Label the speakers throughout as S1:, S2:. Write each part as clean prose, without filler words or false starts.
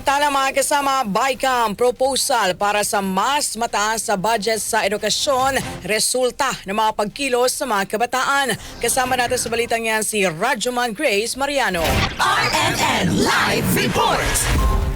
S1: Samantala mga kasama, BICAM proposal para sa mas mataas sa budget sa edukasyon, resulta ng mga pagkilos sa mga kabataan. Kasama natin sa balitang yan si Rajuman Grace Mariano.
S2: RMN Live Report!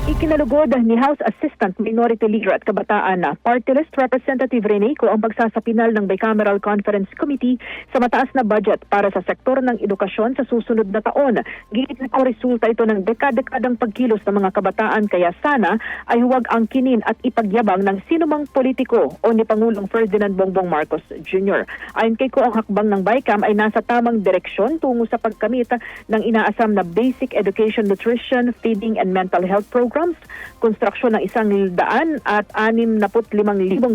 S3: Ikinalugod ni House Assistant Minority Leader at Kabataan na Party List Representative Reneco ang pagsasapinal ng Bicameral Conference Committee sa mataas na budget para sa sektor ng edukasyon sa susunod na taon. Gigit na resulta ito ng dekadang pagkilos ng mga kabataan kaya sana ay huwag angkinin at ipagyabang ng sinumang politiko o ni Pangulong Ferdinand Bongbong Marcos Jr. Ayon kay Ko, ang hakbang ng BICAM ay nasa tamang direksyon tungo sa pagkamit ng inaasam na basic education, nutrition, feeding and mental health programs, konstruksyon ng 165,000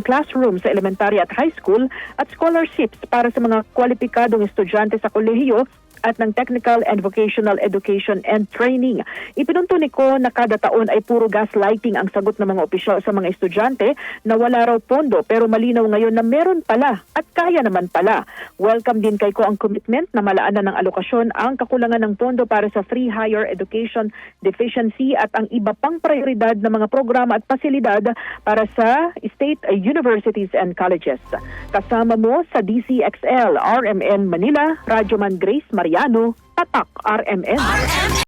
S3: classrooms sa elementary at high school at scholarships para sa mga kwalipikadong estudyante sa kolehiyo at ng technical and vocational education and training. Ipinunto ni Ko na kada taon ay puro gaslighting ang sagot ng mga opisyal sa mga estudyante na wala raw pondo pero malinaw ngayon na meron pala at kaya naman pala. Welcome din kay Ko ang commitment na malaanan ng alokasyon ang kakulangan ng pondo para sa free higher education deficiency at ang iba pang prioridad na mga programa at pasilidad para sa state universities and colleges. Kasama mo sa DCXL, RMN Manila, Rajuman Grace Mariano, Tatak RMN.